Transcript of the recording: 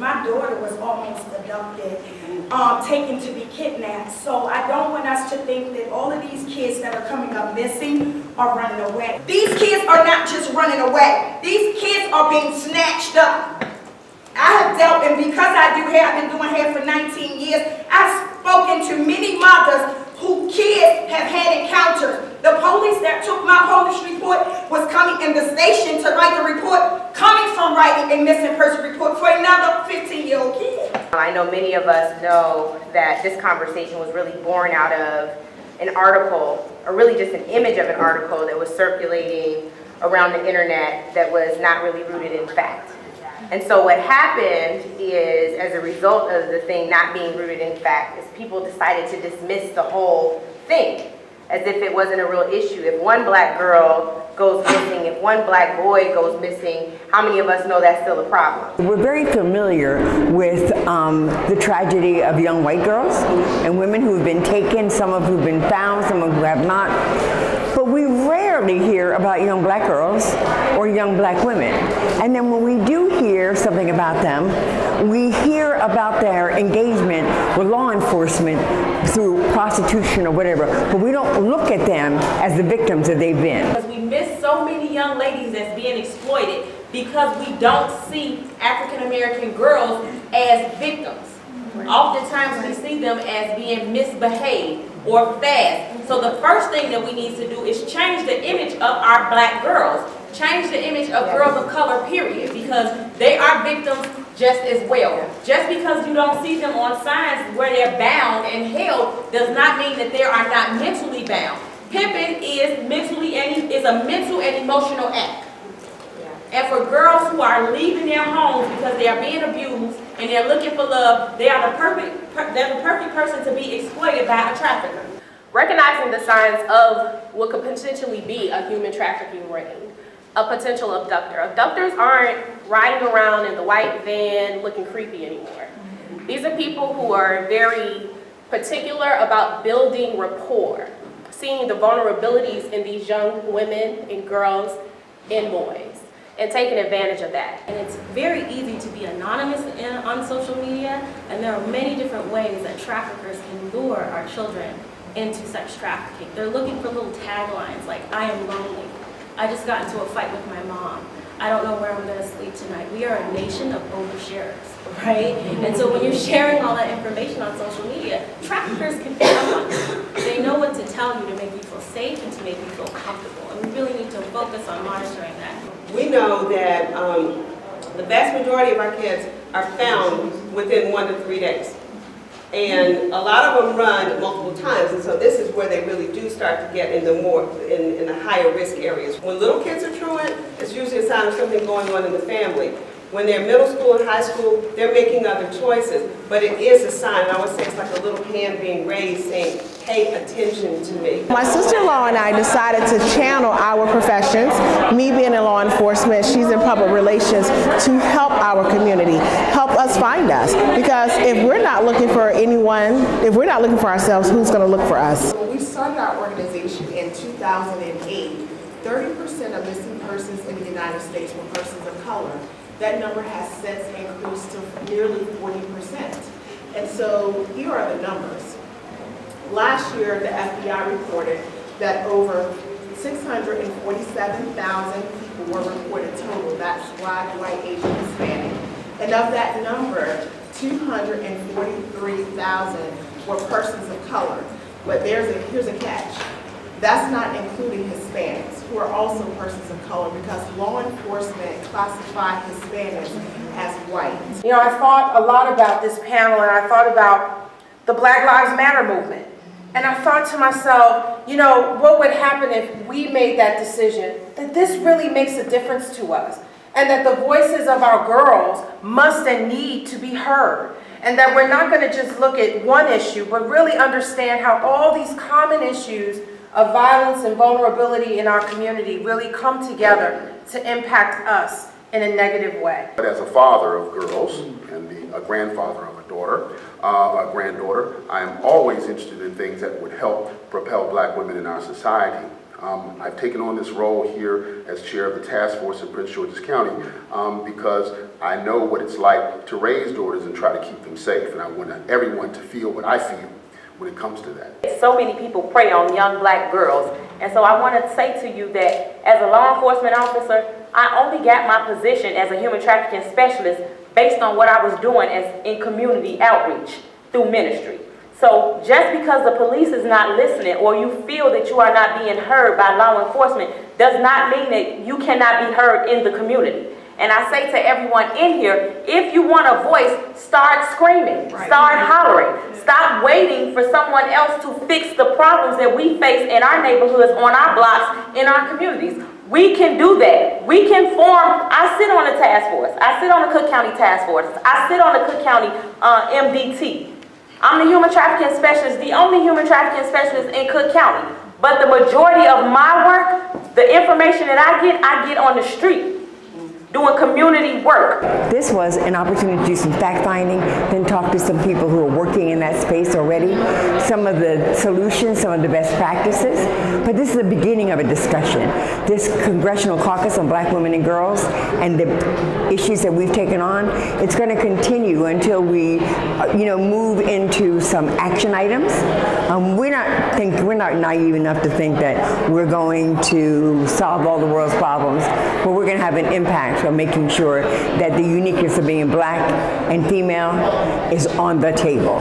my daughter was almost abducted, taken to be kidnapped. So I don't want us to think that all of these kids that are coming up missing are running away. These kids are not just running away. These kids are being snatched up. I have dealt, and because I do hair, I've been doing hair for 19 years, I've spoken to many mothers who kids have had encounters. The police that took my police report was coming in the station to write the report, coming from writing a missing person report for another 15-year-old kid. I know many of us know that this conversation was really born out of an article, or really just an image of an article that was circulating around the internet that was not really rooted in fact. And so what happened is, as a result of the thing not being rooted in fact, is people decided to dismiss the whole thing as if it wasn't a real issue. If one black girl goes missing, if one black boy goes missing, how many of us know that's still a problem? We're very familiar with the tragedy of young white girls and women who have been taken, some of who have been found, some of who have not. But we rarely hear about young black girls or young black women. And then when we do hear something about them, we hear about their engagement with law enforcement through prostitution or whatever, but we don't look at them as the victims that they've been. Because we miss so many young ladies that's being exploited because we don't see African American girls as victims. Oftentimes we see them as being misbehaved or fast. So the first thing that we need to do is change the image of our black girls. Change the image of girls of color, period, because they are victims just as well. Just because you don't see them on signs where they're bound and held does not mean that they are not mentally bound. Pimping is a mental and emotional act. And for girls who are leaving their homes because they are being abused and they're looking for love, they're the perfect person to be exploited by a trafficker. Recognizing the signs of what could potentially be a human trafficking ring. A potential abductor. Abductors aren't riding around in the white van looking creepy anymore. These are people who are very particular about building rapport, seeing the vulnerabilities in these young women and girls and boys, and taking advantage of that. And it's very easy to be anonymous on social media, and there are many different ways that traffickers can lure our children into sex trafficking. They're looking for little taglines like, "I am lonely. I just got into a fight with my mom. I don't know where I'm going to sleep tonight." We are a nation of oversharers, right? And so when you're sharing all that information on social media, traffickers can pick up on you. They know what to tell you to make you feel safe and to make you feel comfortable. And we really need to focus on monitoring that. We know that the vast majority of our kids are found within 1 to 3 days. And a lot of them run multiple times, and so this is where they really do start to get in the higher risk areas. When little kids are truant, it's usually a sign of something going on in the family. When they're middle school and high school, they're making other choices, but it is a sign. I always say it's like a little hand being raised saying, "Pay attention to me." My sister-in-law and I decided to channel our professions, me being in law enforcement, she's in public relations, to help our community, help us find us. Because if we're not looking for anyone, if we're not looking for ourselves, who's going to look for us? When we started our organization in 2008, 30% of missing persons in the United States were persons of color. That number has since increased to nearly 40%. And so here are the numbers. Last year, the FBI reported that over 647,000 people were reported total. That's Black, white, Asian, Hispanic. And of that number, 243,000 were persons of color. But here's a catch. That's not including Hispanics, who are also persons of color, because law enforcement classify Hispanics as white. You know, I thought a lot about this panel, and I thought about the Black Lives Matter movement. And I thought to myself, you know, what would happen if we made that decision, that this really makes a difference to us, and that the voices of our girls must and need to be heard, and that we're not going to just look at one issue, but really understand how all these common issues of violence and vulnerability in our community really come together to impact us in a negative way. But as a father of girls and a grandfather of a granddaughter, I am always interested in things that would help propel Black women in our society. I've taken on this role here as chair of the task force in Prince George's County because I know what it's like to raise daughters and try to keep them safe, and I want everyone to feel what I feel when it comes to that. So many people prey on young black girls, and so I want to say to you that as a law enforcement officer, I only got my position as a human trafficking specialist based on what I was doing in community outreach through ministry. So just because the police is not listening or you feel that you are not being heard by law enforcement does not mean that you cannot be heard in the community. And I say to everyone in here, if you want a voice, start screaming, start hollering. Stop waiting for someone else to fix the problems that we face in our neighborhoods, on our blocks, in our communities. We can do that. We can form, I sit on the task force. I sit on the Cook County task force. I sit on the Cook County MDT. I'm the human trafficking specialist, the only human trafficking specialist in Cook County. But the majority of my work, the information that I get on the street, doing community work. This was an opportunity to do some fact-finding, then talk to some people who are working in that space already, some of the solutions, some of the best practices. But this is the beginning of a discussion. This Congressional Caucus on Black women and girls and the issues that we've taken on, it's going to continue until we, move into some action items. We're not naive enough to think that we're going to solve all the world's problems, but we're going to have an impact on making sure that the uniqueness of being black and female is on the table.